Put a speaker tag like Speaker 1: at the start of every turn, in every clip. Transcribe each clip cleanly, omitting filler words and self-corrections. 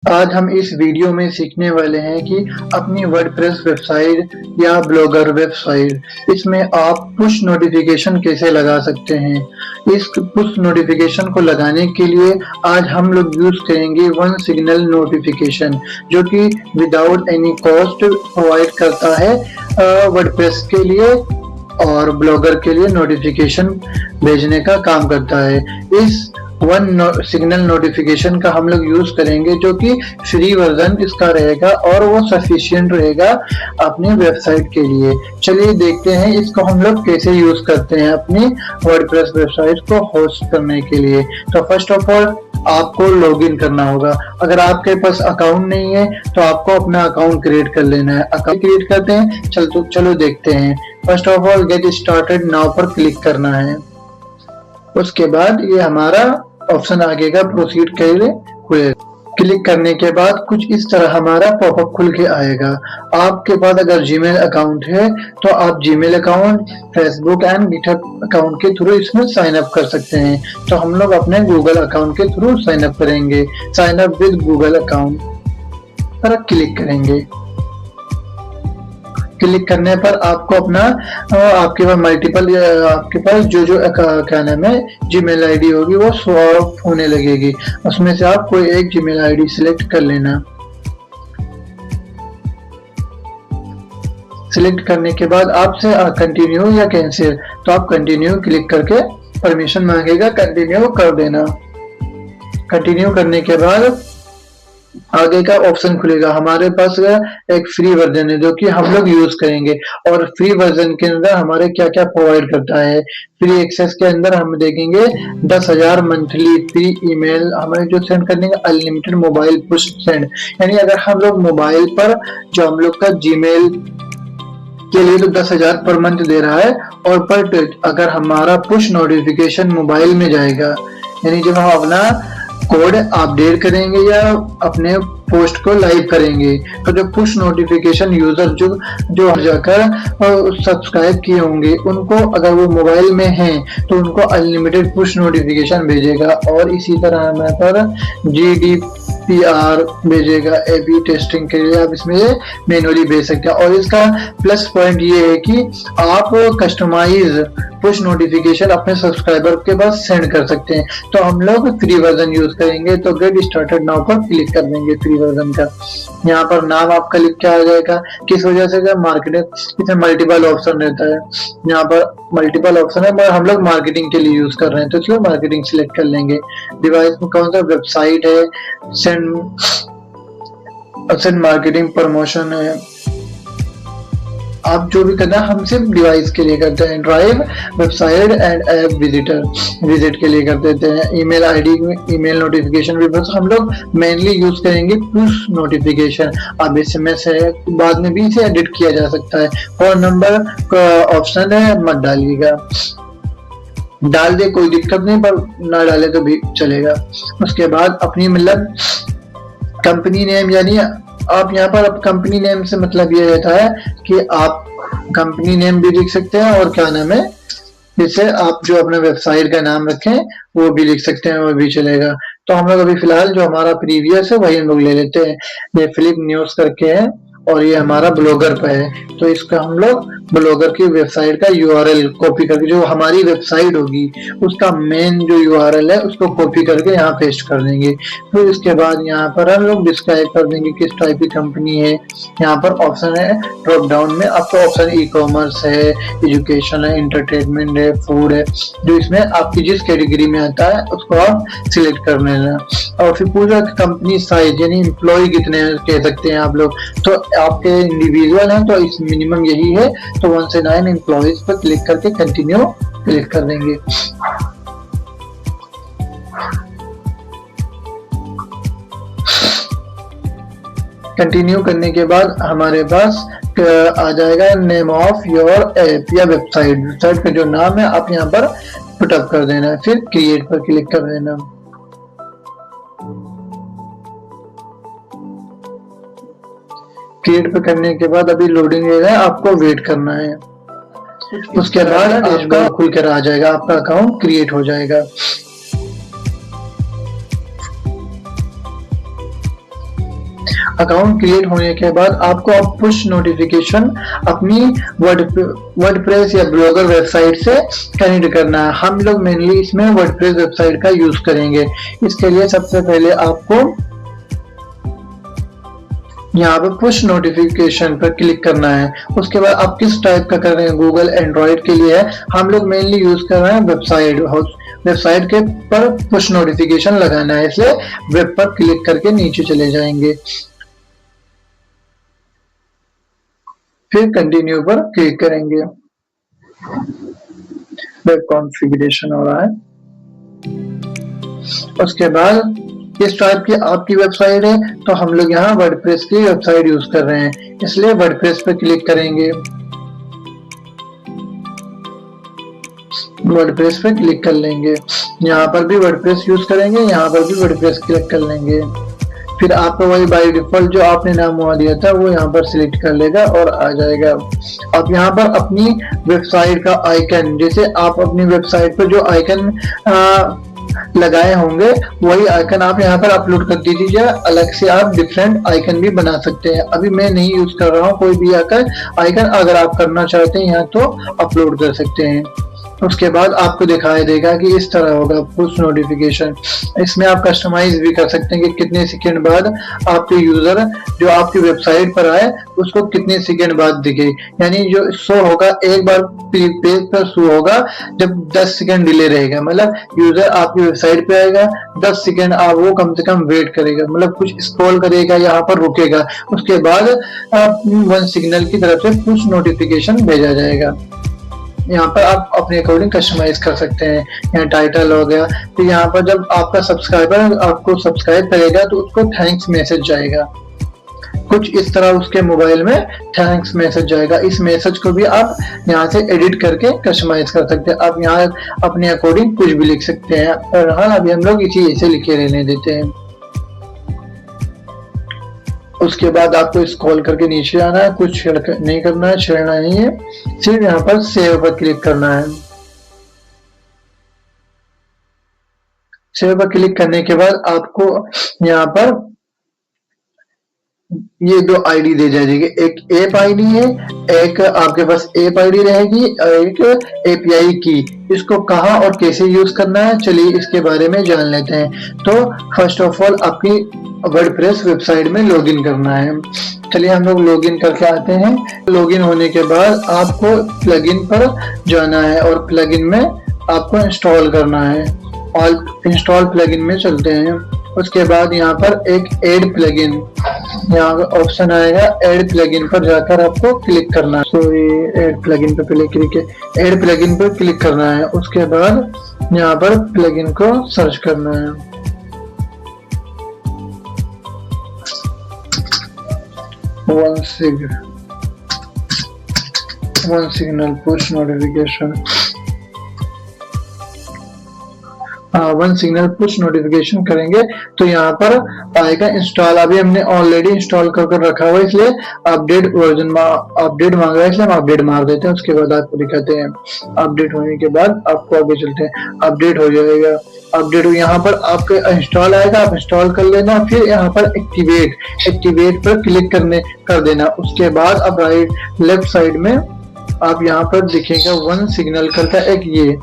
Speaker 1: आज हम इस वीडियो में सीखने वाले हैं कि अपनी वर्डप्रेस वेबसाइट या ब्लॉगर वेबसाइट इसमें आप पुश नोटिफिकेशन कैसे लगा सकते हैं। इस पुश नोटिफिकेशन को लगाने के लिए आज हम लोग यूज करेंगे वन सिग्नल नोटिफिकेशन, जो कि विदाउट एनी कॉस्ट प्रोवाइड करता है वर्डप्रेस के लिए और ब्लॉगर के लिए नोटिफिकेशन भेजने का काम करता है। इस वन सिग्नल नोटिफिकेशन का हम लोग यूज करेंगे, जो कि फ्री वर्जन इसका रहेगा और वो सफिशिएंट रहेगा अपनी वेबसाइट के लिए। चलिए देखते हैं इसको हम लोग कैसे यूज करते हैं अपनी वर्डप्रेस वेबसाइट को होस्ट करने के लिए। तो फर्स्ट ऑफ ऑल आपको लॉगिन करना होगा। अगर आपके पास अकाउंट नहीं है तो आपको अपना अकाउंट क्रिएट कर लेना है। अकाउंट क्रिएट करते हैं, चलो देखते हैं। First of all get started now पर क्लिक करना है। उसके बाद ये हमारा ऑप्शन आगेगा प्रोसीड करें। क्लिक करने के बाद कुछ इस तरह हमारा पॉपअप खुल के आएगा। आपके पास अगर जीमेल अकाउंट है तो आप Gmail account, Facebook and GitHub account के थ्रू इसमें साइन अप कर सकते हैं। तो हम लोग अपने गूगल अकाउंट के थ्रू साइन अप करेंगे। Sign up with Google account पर क्लिक करेंगे। क्लिक करने पर आपको अपना आपके पास मल्टीपल आपके पास जो क्या नाम है जीमेल आईडी होगी वो शो ऑफ होने लगेगी। उसमें से आप कोई एक जीमेल आईडी सिलेक्ट कर लेना। सिलेक्ट करने के बाद आपसे कंटिन्यू या कैंसिल, तो आप कंटिन्यू क्लिक करके परमिशन मांगेगा, कंटिन्यू कर देना। कंटिन्यू करने के बाद आगे का ऑप्शन खुलेगा। हमारे पास एक फ्री वर्जन है जो कि हम लोग यूज करेंगे, और फ्री वर्जन के अंदर हमारे क्या क्या प्रोवाइड करता है। फ्री एक्सेस के अंदर हम देखेंगे 10,000 मंथली फ्री ईमेल हमें जो सेंड करने का, अनलिमिटेड मोबाइल पुश सेंड, यानी अगर हम लोग मोबाइल पर जो हम लोग का जीमेल के लिए तो 10,000 पर मंथ दे रहा है, और पर अगर हमारा पुश नोटिफिकेशन मोबाइल में जाएगा, यानी जब हम अपना कोड अपडेट करेंगे या अपने पोस्ट को लाइव करेंगे, तो जो पुश नोटिफिकेशन यूजर जो जाकर सब्सक्राइब किए होंगे उनको, अगर वो मोबाइल में हैं तो उनको अनलिमिटेड पुश नोटिफिकेशन भेजेगा। और इसी तरह हमें पर GDPR भेजेगा। एबी टेस्टिंग के लिए आप इसमें मैनुअली भेज सकते हैं। और इसका प्लस पॉइंट ये है कि आप कस्टमाइज पुश नोटिफिकेशन अपने सब्सक्राइबर के पास सेंड कर सकते हैं। तो हम लोग फ्री वर्जन यूज करेंगे, तो गेट स्टार्टेड नाउ पर क्लिक कर देंगे फ्री वर्जन का। यहाँ पर नाम आपका लिख के आ जाएगा। किस वजह से मार्केटिंग, इसमें मल्टीपल ऑप्शन रहता है। यहाँ पर मल्टीपल ऑप्शन है मगर हम लोग मार्केटिंग के लिए यूज कर रहे हैं, तो इसलिए मार्केटिंग सिलेक्ट कर लेंगे। डिवाइस में कौन सा वेबसाइट है, सेंड मार्केटिंग प्रमोशन है। आप जो भी करना है हम सिर्फ डिवाइस के लिए करते हैं। Drive, website and app visit के लिए कर देते हैं। ईमेल आईडी में ईमेल नोटिफिकेशन भी बस हम लोग मेनली यूज करेंगे पुश नोटिफिकेशन। अब SMS है, बाद में भी इसे एडिट किया जा सकता है। फोन नंबर का ऑप्शन है, मत डालिएगा। डाल दे कोई दिक्कत नहीं, पर ना डाले तो भी चलेगा। उसके बाद अपनी मतलब कंपनी नेम, यानी आप यहाँ पर कंपनी नेम से मतलब ये रहता है कि आप कंपनी नेम भी लिख सकते हैं, और क्या नाम है, जैसे आप जो अपने वेबसाइट का नाम रखें वो भी लिख सकते हैं, वो भी चलेगा। तो हम लोग अभी फिलहाल जो हमारा प्रीवियस है वही हम लोग ले लेते हैं। ये फिलिप न्यूज करके है और ये हमारा ब्लॉगर पे है, तो इसका हम लोग ब्लॉगर की वेबसाइट का URL कॉपी करके, जो हमारी वेबसाइट होगी उसका मेन जो URL है उसको कॉपी करके यहाँ पेस्ट कर देंगे। फिर इसके बाद यहाँ पर हम लोग डिस्क्राइब कर देंगे किस टाइप की कंपनी है। यहाँ पर ऑप्शन है ड्रॉप डाउन में, आपका ऑप्शन ई-कॉमर्स है, एजुकेशन है, एंटरटेनमेंट है, फूड है, जो इसमें आपकी जिस कैटेगरी में आता है उसको आप सिलेक्ट कर लेना। और फिर पूरा कंपनी साइज, यानी एम्प्लॉय कितने कह सकते हैं आप लोग, तो आपके इंडिविजुअल हैं तो इस मिनिमम यही है, तो 1 से 9 एम्प्लॉइज पर क्लिक करके कंटिन्यू क्लिक कर देंगे। कंटिन्यू करने के बाद हमारे पास आ जाएगा नेम ऑफ योर ऐप या वेबसाइट का जो नाम है आप यहाँ पर पुटअप कर देना। फिर क्रिएट पर क्लिक कर देना। क्रिएट पे करने के बाद अभी लोडिंग है, आपको वेट करना है। उसके बाद डैशबोर्ड खुल कर आ जाएगा, आपका अकाउंट क्रिएट हो जाएगा। अकाउंट क्रिएट होने के बाद आपको अब पुश नोटिफिकेशन अपनी वर्डप्रेस या ब्लॉगर वेबसाइट से कनेक्ट करना है। हम लोग मेनली इसमें वर्डप्रेस वेबसाइट का यूज करेंगे। इसके लिए सबसे पहले आपको यहाँ पर पुश नोटिफिकेशन पर क्लिक करना है। उसके बाद आप किस टाइप का कर रहे हैं, गूगल एंड्रॉइड के लिए है, हम लोग मेनली यूज कर रहे हैं वेबसाइट के पर पुश नोटिफिकेशन लगाना है, इसलिए वेब पर क्लिक करके नीचे चले जाएंगे, फिर कंटिन्यू पर क्लिक करेंगे। वेब कॉन्फ़िगरेशन हो रहा है। उसके बाद इस टाइप की आपकी वेबसाइट है तो हम लोग यहाँ वर्डप्रेस की वेबसाइट यूज कर रहे हैं, इसलिए वर्डप्रेस पे क्लिक करेंगे। वर्डप्रेस पे क्लिक कर लेंगे। यहाँ पर भी वर्डप्रेस यूज करेंगे, यहाँ पर भी वर्डप्रेस क्लिक कर लेंगे। फिर आपको वही बाय डिफॉल्ट जो आपने नाम वहाँ दिया था वो यहाँ पर सिलेक्ट कर लेगा और आ जाएगा। आप यहाँ पर अपनी वेबसाइट का आइकन, जैसे आप अपनी वेबसाइट पर जो आइकन लगाए होंगे वही आइकन आप यहाँ पर अपलोड कर दीजिए। अलग से आप डिफरेंट आइकन भी बना सकते हैं। अभी मैं नहीं यूज कर रहा हूँ कोई भी आइकन, अगर आप करना चाहते हैं यहाँ तो अपलोड कर सकते हैं। उसके बाद आपको दिखाई देगा कि इस तरह होगा पुश नोटिफिकेशन। इसमें आप कस्टमाइज भी कर सकते हैं कि कितने सेकंड बाद आपके यूजर जो आपकी वेबसाइट पर आए उसको कितने सेकंड बाद दिखे, यानी जो शो होगा एक बार पेज पर शो होगा जब 10 सेकंड डिले रहेगा, मतलब यूजर आपकी वेबसाइट पे आएगा 10 सेकंड आप वो कम से कम वेट करेगा, मतलब कुछ स्क्रॉल करेगा, यहाँ पर रुकेगा, उसके बाद वन सिग्नल की तरफ से पुश नोटिफिकेशन भेजा जाएगा। यहाँ पर आप अपने अकॉर्डिंग कस्टमाइज कर सकते हैं। यहाँ टाइटल हो गया, तो यहाँ पर जब आपका सब्सक्राइबर आपको सब्सक्राइब करेगा तो उसको थैंक्स मैसेज जाएगा, कुछ इस तरह उसके मोबाइल में थैंक्स मैसेज जाएगा। इस मैसेज को भी आप यहाँ से एडिट करके कस्टमाइज कर सकते हैं। आप यहाँ अपने अकॉर्डिंग कुछ भी लिख सकते हैं, और हाँ अभी हम लोग इसी ऐसे लिखे रहने देते हैं। उसके बाद आपको स्क्रॉल करके नीचे आना है, कुछ नहीं करना है, छेड़ना नहीं है, सिर्फ यहाँ पर सेव पर क्लिक करना है। सेव पर क्लिक करने के बाद आपको यहाँ पर ये दो आईडी दे जाएगी, एक ऐप आईडी है, एक आपके पास ऐप आईडी रहेगी और एक एपीआई की। इसको कहाँ और कैसे यूज करना है चलिए इसके बारे में जान लेते हैं। तो फर्स्ट ऑफ ऑल आपकी वर्डप्रेस वेबसाइट में लॉगिन करना है। चलिए हम लोग लॉगिन करके आते हैं। लॉगिन होने के बाद आपको प्लगइन पर जाना है और प्लगइन में आपको इंस्टॉल करना है। ऑल इंस्टॉल प्लगइन में चलते हैं। उसके बाद यहाँ पर एक ऐड प्लगइन, यहाँ ऑप्शन आएगा, ऐड प्लगइन पर जाकर आपको क्लिक करना है। तो ये ऐड प्लगइन पर पहले क्लिक है, ऐड प्लगइन पर क्लिक करना है। उसके बाद यहाँ पर प्लगइन को सर्च करना है। One signal push notification, one signal push notification करेंगे तो यहाँ पर आएगा इंस्टॉल। अभी हमने ऑलरेडी इंस्टॉल कर रखा हुआ है, इसलिए अपडेट वर्जन अपडेट मांग रहा है, इसलिए हम अपडेट मार देते हैं। उसके बाद आपको दिखाते हैं। अपडेट होने के बाद आपको आगे चलते हैं। अपडेट हो जाएगा, अपडेट यहाँ पर आपका इंस्टॉल आएगा, आप इंस्टॉल कर लेना। फिर यहाँ पर एक्टिवेट पर क्लिक कर देना। उसके बाद अब लेफ्ट साइड में आप यहाँ पर दिखेगा वन सिग्नल करता एक, ये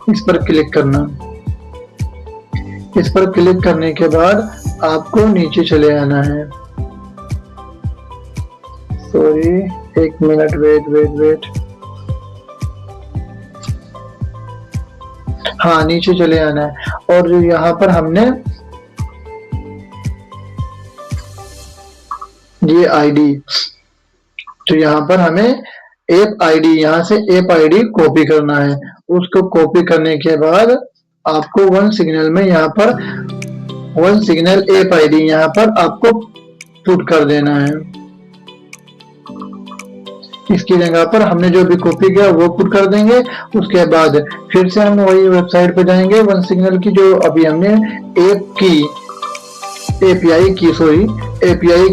Speaker 1: इस पर क्लिक करना। इस पर क्लिक करने के बाद आपको नीचे चले आना है। सॉरी, एक मिनट, वेट। हाँ, नीचे चले आना है और जो यहाँ पर हमने ये आईडी, तो यहाँ पर हमें ऐप आईडी, यहाँ से ऐप आईडी कॉपी करना है। उसको कॉपी करने के बाद आपको वन सिग्नल में यहाँ पर वन सिग्नल ऐप आईडी यहाँ पर आपको पुट कर देना है। इसकी जगह पर हमने जो भी कॉपी किया वो पुट कर देंगे। उसके बाद फिर से हम वही वेबसाइट पे जाएंगे। वन सिग्नल की जो अभी हमने एपीआई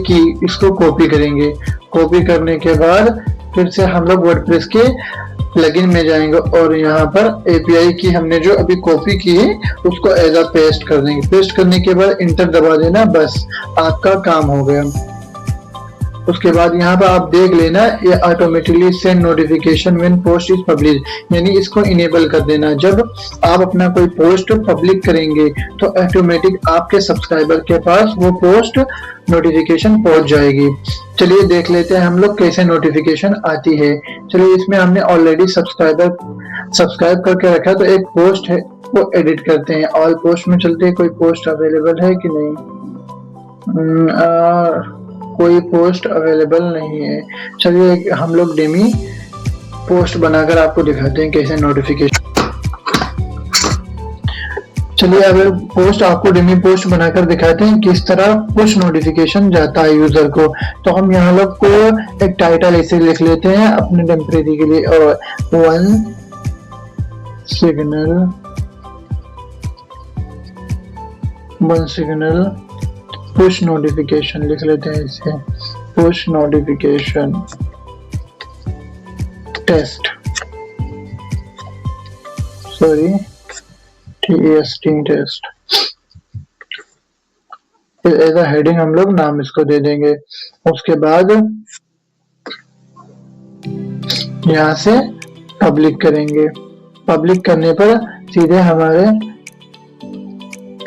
Speaker 1: की इसको कॉपी करेंगे। कॉपी करने के बाद फिर से हम लोग वर्डप्रेस के प्लगइन में जाएंगे और यहाँ पर एपीआई की हमने जो अभी कॉपी की है उसको एज अ पेस्ट कर देंगे। पेस्ट करने के बाद इंटर दबा देना, बस आपका काम हो गया। उसके बाद यहाँ पर आप देख लेना ये automatically send notification when post is publish, यानी इसको इनेबल कर देना। जब आप अपना कोई पोस्ट पब्लिक करेंगे तो ऑटोमेटिक आपके सब्सक्राइबर के पास वो पोस्ट नोटिफिकेशन पहुंच जाएगी। चलिए देख लेते हैं हम लोग कैसे नोटिफिकेशन आती है। चलिए इसमें हमने ऑलरेडी सब्सक्राइब करके रखा है, तो एक पोस्ट है वो एडिट करते हैं। ऑल पोस्ट में चलते हैं, कोई पोस्ट अवेलेबल है कि नहीं। कोई पोस्ट अवेलेबल नहीं है। चलिए हम लोग डेमी पोस्ट बनाकर आपको दिखाते हैं कैसे नोटिफिकेशन। चलिए अब पोस्ट आपको डेमी पोस्ट बनाकर दिखाते हैं किस तरह पुश नोटिफिकेशन जाता है यूजर को। तो हम यहाँ लोग को एक टाइटल ऐसे लिख लेते हैं अपने टेम्परेरी के लिए, और वन सिग्नल पुश नोटिफिकेशन लिख लेते हैं इसे, push notification test, sorry test. As a heading हम लोग नाम इसको दे देंगे। उसके बाद यहाँ से पब्लिक करेंगे। पब्लिक करने पर सीधे हमारे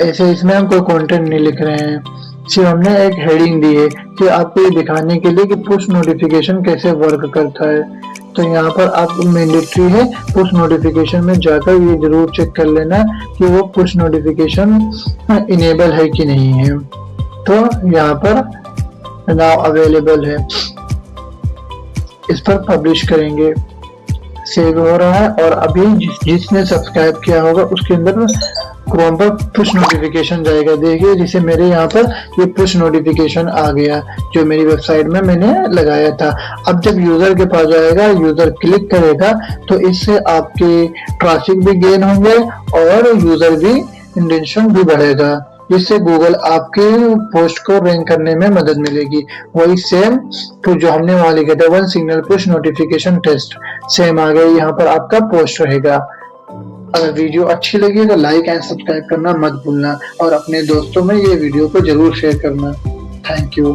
Speaker 1: ऐसे, इसमें हम कोई कंटेंट नहीं लिख रहे हैं, सिर्फ हमने एक हेडिंग दी है कि आपको ये दिखाने के लिए कि पुश नोटिफिकेशन कैसे वर्क करता है। तो यहाँ पर आपको मैंडेटरी है पुश नोटिफिकेशन में जाकर ये जरूर चेक कर लेना कि वो पुश नोटिफिकेशन इनेबल है कि नहीं है। तो यहाँ पर नाउ अवेलेबल है, इस पर पब्लिश करेंगे। सेव हो रहा है और अभी जिसने सब्सक्राइब किया होगा उसके अंदर क्रोम पर पुश नोटिफिकेशन जाएगा। देखिए जिसे मेरे यहाँ पर ये पुश नोटिफिकेशन आ गया जो मेरी वेबसाइट में मैंने लगाया था। अब जब यूजर के पास जाएगा, यूजर क्लिक करेगा तो इससे आपके ट्रैफिक भी गेन होंगे और यूजर भी इंटेंशन भी बढ़ेगा, जिससे गूगल आपके पोस्ट को रैंक करने में मदद मिलेगी। वही सेम तो जो हमने वहां लिखा था one signal push notification test, same आ गया, यहाँ पर आपका पोस्ट रहेगा। अगर वीडियो अच्छी लगी तो लाइक एंड सब्सक्राइब करना मत भूलना और अपने दोस्तों में ये वीडियो को जरूर शेयर करना। Thank you.